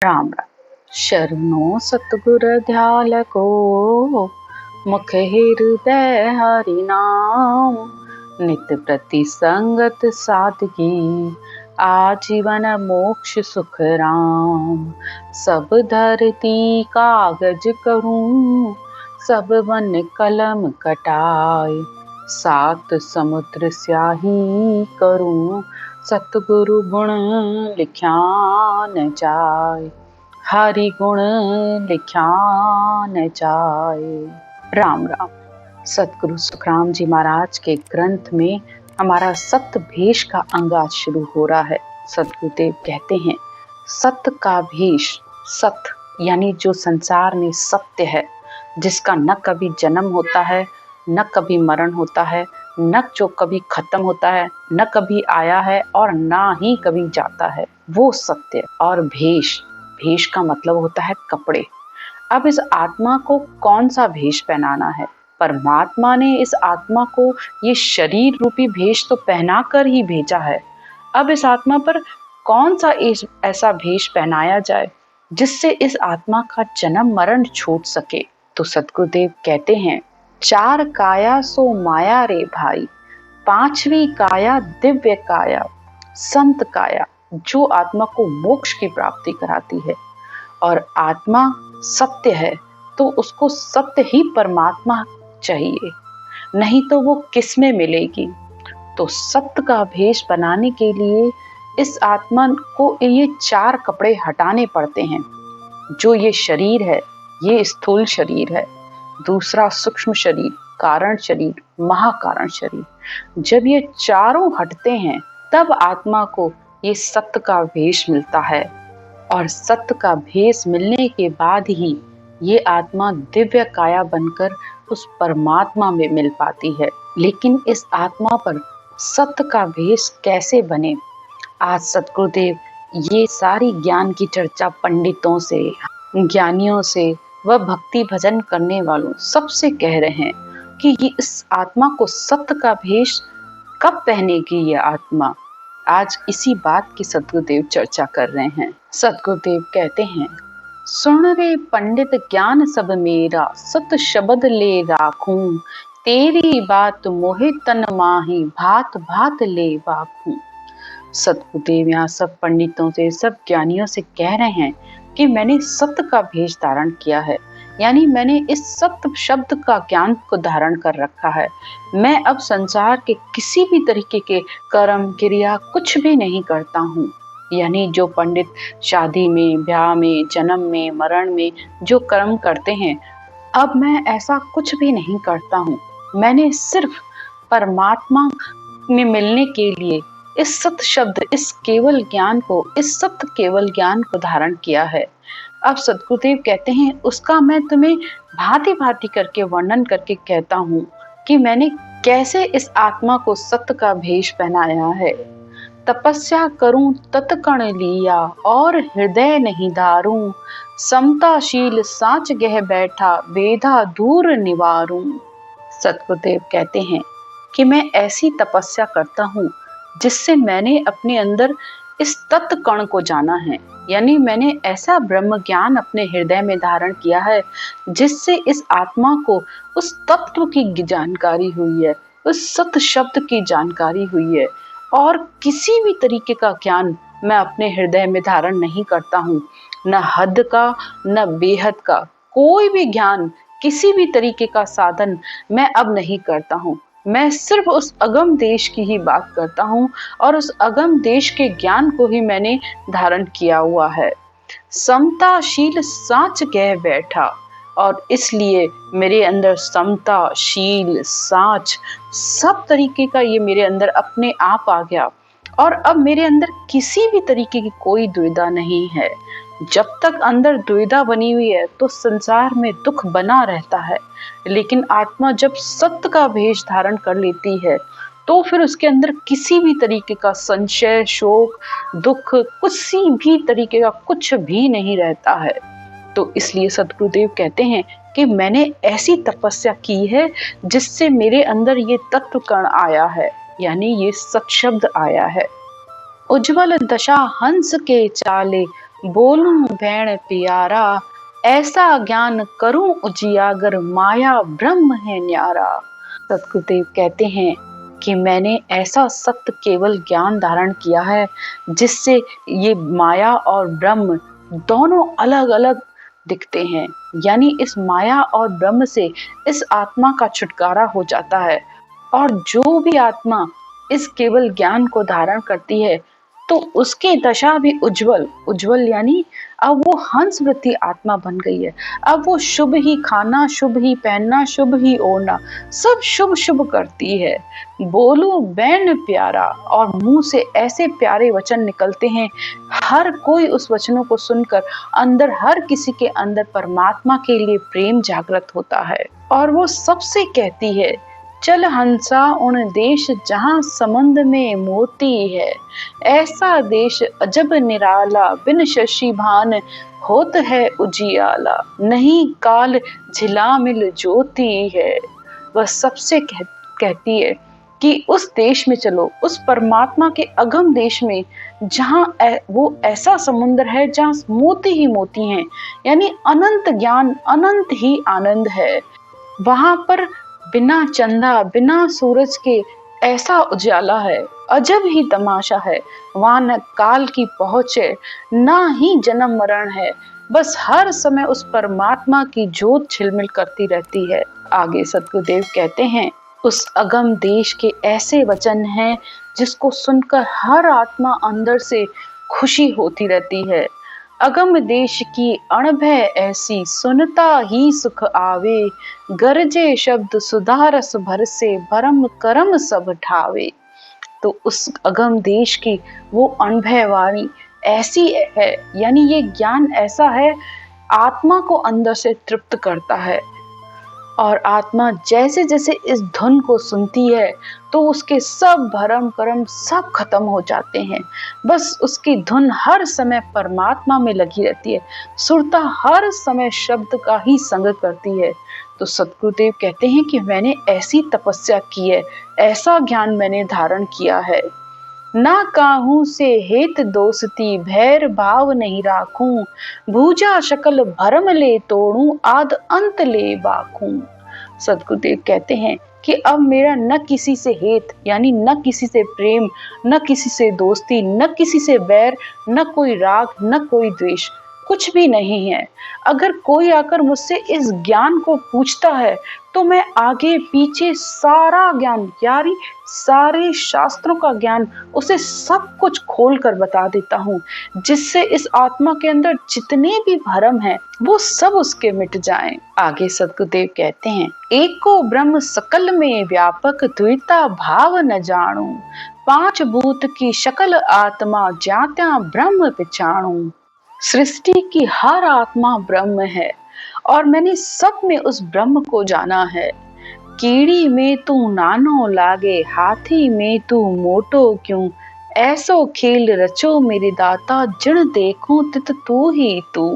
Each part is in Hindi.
राम राम। शरणों सतगुर ध्याल को, मुख हृदय हरि नाम। नित प्रति संगत सादगी, आजीवन मोक्ष सुख राम। सब धरती कागज करूं, सब वन कलम कटाए। सात समुद्र स्याही करूं, सतगुरु गुण लिख्या न जाए। हरि गुण लिख्या न जाए। राम राम। सतगुरु सुखराम जी महाराज के ग्रंथ में हमारा सत्य भेष का अंग आज शुरू हो रहा है। सतगुरुदेव कहते हैं, सत्य का भेष, सत्य यानी जो संसार में सत्य है, जिसका न कभी जन्म होता है, न कभी मरण होता है, न जो कभी खत्म होता है, न कभी आया है और ना ही कभी जाता है, वो सत्य। और भेष, भेष का मतलब होता है कपड़े। अब इस आत्मा को कौन सा भेष पहनाना है? परमात्मा ने इस आत्मा को ये शरीर रूपी भेष तो पहना कर ही भेजा है। अब इस आत्मा पर कौन सा ऐसा भेष पहनाया जाए जिससे इस आत्मा का जन्म मरण छूट सके? तो सतगुरुदेव कहते हैं, चार काया सो माया रे भाई, पांचवी काया दिव्य काया, संत काया, जो आत्मा को मोक्ष की प्राप्ति कराती है। और आत्मा सत्य है तो उसको सत्य ही परमात्मा चाहिए, नहीं तो वो किस में मिलेगी? तो सत्य का भेष बनाने के लिए इस आत्मा को ये चार कपड़े हटाने पड़ते हैं। जो ये शरीर है, ये स्थूल शरीर है। दूसरा सूक्ष्म शरीर, कारण शरीर, महाकारण शरीर। जब ये चारों हटते हैं तब आत्मा को ये सत्य का भेष मिलता है। और सत्य का भेष मिलने के बाद ही ये आत्मा दिव्य काया बनकर उस परमात्मा में मिल पाती है। लेकिन इस आत्मा पर सत्य का भेष कैसे बने? आज सतगुरुदेव ये सारी ज्ञान की चर्चा पंडितों से, ज्ञानियों से व भक्ति भजन करने वालों सबसे कह रहे हैं कि ये इस आत्मा को सत्य का भेष कब पहनेगी ये आत्मा। आज इसी बात की सतगुरुदेव चर्चा कर रहे हैं। सतगुरुदेव कहते हैं, सुन रे पंडित ज्ञान सब मेरा, सत शब्द ले राखूं। तेरी बात मोहे तन माही, भात भात ले बाखूं। सतगुरुदेव यहाँ सब पंडितों से, सब ज्ञानियों से कह रहे हैं कि मैंने सत्य का भेष धारण किया है, यानी मैंने इस सत्य शब्द का ज्ञान को धारण कर रखा है। मैं अब संसार के किसी भी तरीके के कर्म क्रिया कुछ भी नहीं करता हूँ। यानी जो पंडित शादी में, ब्याह में, जन्म में, मरण में जो कर्म करते हैं, अब मैं ऐसा कुछ भी नहीं करता हूँ। मैंने सिर्फ परमात्मा में मिलने के लिए इस सत्य शब्द, इस केवल ज्ञान को, इस सत्य केवल ज्ञान को धारण किया है। अब सतगुरुदेव कहते हैं, उसका मैं तुम्हें भांति भांति करके वर्णन करके कहता हूँ कि मैंने कैसे इस आत्मा को सत्य का भेष पहनाया है। तपस्या करूं तत्कण लिया, और हृदय नहीं धारूं। समताशील साच गह बैठा, वेधा दूर निवारूं। सतगुरुदेव कहते हैं कि मैं ऐसी तपस्या करता हूँ जिससे मैंने अपने अंदर इस तत्व कण को जाना है। यानी मैंने ऐसा ब्रह्म ज्ञान अपने हृदय में धारण किया है जिससे इस आत्मा को उस तत्व की जानकारी हुई है, उस सत्य शब्द की जानकारी हुई है। और किसी भी तरीके का ज्ञान मैं अपने हृदय में धारण नहीं करता हूँ, न हद का न बेहद का। कोई भी ज्ञान, किसी भी तरीके का साधन मैं अब नहीं करता हूँ। मैं सिर्फ उस अगम देश की ही बात करता हूँ और उस अगम देश के ज्ञान को ही मैंने धारण किया हुआ है। समताशील साच कह बैठा, और इसलिए मेरे अंदर समता, शील, साच सब तरीके का ये मेरे अंदर अपने आप आ गया। और अब मेरे अंदर किसी भी तरीके की कोई दुविधा नहीं है। जब तक अंदर दुविधा बनी हुई है तो संसार में दुख बना रहता है। लेकिन आत्मा जब सत्य का भेष धारण कर लेती है तो फिर उसके अंदर किसी भी तरीके का संशय, शोक, दुख, किसी भी तरीके का कुछ भी नहीं रहता है। तो इसलिए सतगुरुदेव कहते हैं कि मैंने ऐसी तपस्या की है जिससे मेरे अंदर ये तत्व कण आया है, यानी ये सत शब्द आया है। उज्जवल दशा हंस के चाले, बोलूं भैण प्यारा, ऐसा ज्ञान करूं उजियागर, माया ब्रह्म है न्यारा। सतगुरुदेव कहते हैं कि मैंने ऐसा सत्य केवल ज्ञान धारण किया है जिससे ये माया और ब्रह्म दोनों अलग अलग दिखते हैं। यानी इस माया और ब्रह्म से इस आत्मा का छुटकारा हो जाता है। और जो भी आत्मा इस केवल ज्ञान को धारण करती है तो उसकी दशा भी उज्जवल उज्जवल यानी अब वो हंस वृत्ति आत्मा बन गई है। अब वो शुभ ही खाना, शुभ ही पहनना, शुभ ही ओढ़ना, सब शुभ शुभ करती है। बोलो बैन प्यारा, और मुंह से ऐसे प्यारे वचन निकलते हैं, हर कोई उस वचनों को सुनकर अंदर हर किसी के अंदर परमात्मा के लिए प्रेम जागृत होता है। और वो सबसे कहती है, चल हंसा उन देश जहां समंद में मोती है, ऐसा देश अजब निराला, बिन शशि भान होत है उजियाला, नहीं काल झिलामिल ज्योति है। वह सबसे कहती है कि उस देश में चलो, उस परमात्मा के अगम देश में, जहाँ वो ऐसा समुद्र है जहाँ मोती ही मोती हैं, यानी अनंत ज्ञान, अनंत ही आनंद है। वहां पर बिना चंदा, बिना सूरज के ऐसा उजाला है, अजब ही तमाशा है। वहां न काल की पहुंच है, ना ही जन्म मरण है, बस हर समय उस परमात्मा की ज्योत झिलमिल करती रहती है। आगे सतगुरुदेव कहते हैं, उस अगम देश के ऐसे वचन हैं जिसको सुनकर हर आत्मा अंदर से खुशी होती रहती है। अगम देश की अणभय ऐसी, सुनता ही सुख आवे, गरजे शब्द सुधा रस भरसे, भरम करम सब ठावे। तो उस अगम देश की वो अणभय वाणी ऐसी है, यानी ये ज्ञान ऐसा है, आत्मा को अंदर से तृप्त करता है। और आत्मा जैसे जैसे इस धुन को सुनती है तो उसके सब भरम कर्म सब खत्म हो जाते हैं। बस उसकी धुन हर समय परमात्मा में लगी रहती है, सुरता हर समय शब्द का ही संग करती है। तो सतगुरुदेव कहते हैं कि मैंने ऐसी तपस्या की है, ऐसा ज्ञान मैंने धारण किया है। ना काहू से हेत दोस्ती, भैर भाव नहीं राखूं, भूजा शकल भरम ले तोड़ूं, आद अंत ले बाखूं। सतगुरुदेव कहते हैं कि अब मेरा न किसी से हेत यानी न किसी से प्रेम, न किसी से दोस्ती, न किसी से बैर, न कोई राग, न कोई द्वेष, कुछ भी नहीं है। अगर कोई आकर मुझसे इस ज्ञान को पूछता है तो मैं आगे पीछे सारा ज्ञान, यानी सारे शास्त्रों का ज्ञान उसे सब कुछ खोल कर बता देता हूँ, जिससे इस आत्मा के अंदर जितने भी भरम हैं वो सब उसके मिट जाएं। आगे सतगुरुदेव कहते हैं, एको ब्रह्म सकल में व्यापक, द्विता भाव न जानू, पांच भूत की शकल आत्मा, ज्ञात्या ब्रह्म पहचानू। सृष्टि की हर आत्मा ब्रह्म है और मैंने सब में उस ब्रह्म को जाना है। कीड़ी में तू नानो लागे, हाथी में तू मोटो क्यों, ऐसो खेल रचो मेरे दाता, जिण देखूं तित तू ही तू।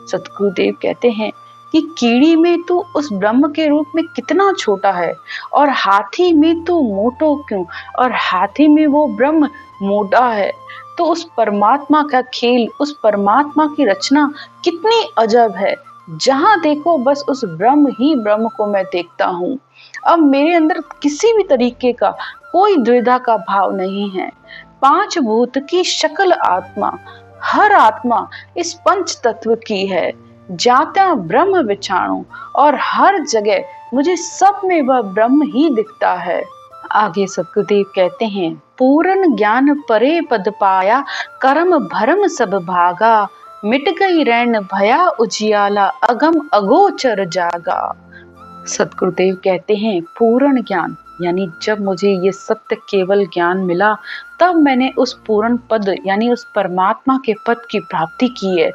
सतगुरुदेव कहते हैं कि कीड़ी में तू उस ब्रह्म के रूप में कितना छोटा है, और हाथी में तू मोटो क्यों, और हाथी में वो ब्रह्म मोटा है। तो उस परमात्मा का खेल, उस परमात्मा की रचना कितनी अजब है। जहां देखो बस उस ब्रह्म ही ब्रह्म को मैं देखता हूँ। अब मेरे अंदर किसी भी तरीके का कोई द्विधा का भाव नहीं है। पांच भूत की शकल आत्मा, हर आत्मा इस पंच तत्व की है। जाता ब्रह्म विचाणु, और हर जगह मुझे सब में वह ब्रह्म ही दिखता है। आगे सतगुरुदेव कहते हैं, पूर्ण ज्ञान परे पद पाया, कर्म भरम सब भागा, मिट गई रैन भया उजियाला, अगम अगोचर जागा। सतगुरुदेव कहते हैं, पूर्ण ज्ञान यानी जब मुझे ये सत्य केवल ज्ञान मिला तब मैंने उस पूर्ण पद यानी उस परमात्मा के पद की प्राप्ति की है।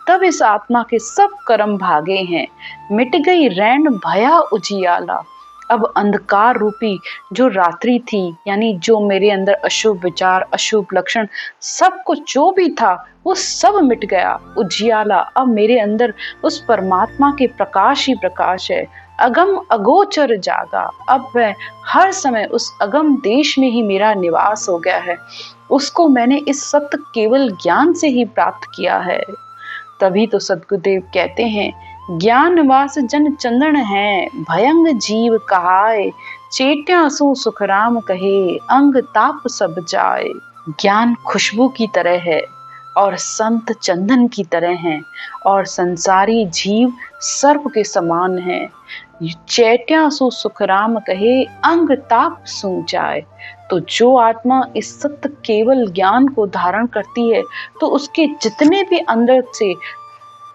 तब इस आत्मा के सब कर्म भागे हैं। मिट गई रैन भया उजियाला। अब अंधकार रूपी जो रात्रि थी, यानी जो मेरे अंदर अशुभ विचार, अशुभ लक्षण, सब कुछ जो भी था वो सब मिट गया। उजियाला, अब मेरे अंदर उस परमात्मा के प्रकाश ही प्रकाश है। अगम अगोचर जागा। अब मैं हर समय उस अगम देश में ही मेरा निवास हो गया है। उसको मैंने इस सत्य केवल ज्ञान से ही प्राप्त किया है। तभी तो सद्गुरुदेव कहते हैं, ज्ञान वास जन चंदन है, भयंग जीव कहाय, चेट्या सो सुखराम कहे, अंग ताप सब जाए। ज्ञान खुशबू की तरह है और संत चंदन की तरह हैं, और संसारी जीव सर्प के समान हैं। चैत्या सो सुखराम कहे, अंग ताप सू जाए। तो जो आत्मा इस सत्य केवल ज्ञान को धारण करती है, तो उसके जितने भी अंदर से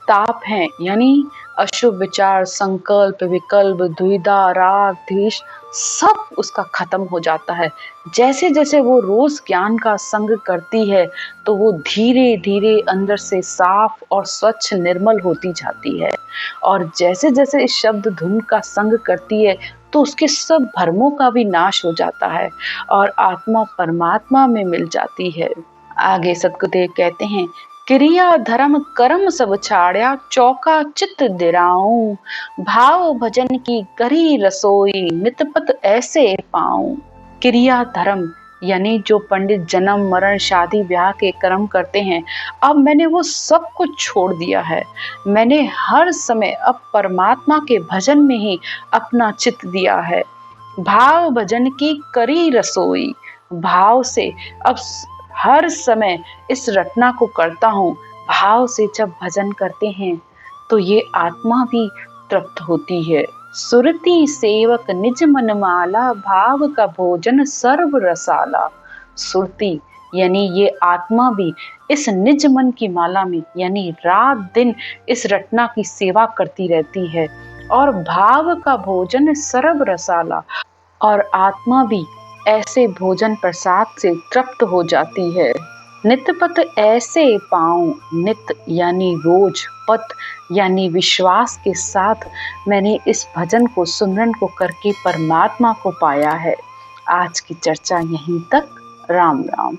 ताप हैं, यानी अशुभ विचार, संकल्प, विकल्प, द्विधा, राग, द्वेष, सब उसका खत्म हो जाता है। जैसे जैसे वो रोज ज्ञान का संग करती है, तो वो धीरे धीरे अंदर से साफ और स्वच्छ निर्मल होती जाती है। और जैसे जैसे इस शब्द धुन का संग करती है, तो उसके सब भ्रमों का भी नाश हो जाता है और आत्मा परमात्मा में मिल जाती है। आगे सद्गुरुदेव कहते हैं, क्रिया धर्म कर्म सब छाड़या, चौका चित दिराऊं, भाव भजन की करी रसोई, नितपत ऐसे पाऊं। क्रिया धर्म यानी जो पंडित जन्म मरण शादी ब्याह के कर्म करते हैं, अब मैंने वो सब कुछ छोड़ दिया है। मैंने हर समय अब परमात्मा के भजन में ही अपना चित्त दिया है। भाव भजन की करी रसोई, भाव से अब हर समय इस रटना को करता हूँ। भाव से जब भजन करते हैं, तो ये आत्मा भी तृप्त होती है। सुरति सेवक निज मन माला, भाव का भोजन सर्व रसाला। सुरति यानी ये आत्मा भी इस निज मन की माला में, यानी रात दिन इस रटना की सेवा करती रहती है। और भाव का भोजन सर्व रसाला, और आत्मा भी ऐसे भोजन प्रसाद से तृप्त हो जाती है। नित पथ ऐसे पाऊं, नित यानी रोज, पथ यानी विश्वास के साथ मैंने इस भजन को, सुमरन को करके परमात्मा को पाया है। आज की चर्चा यहीं तक। राम राम।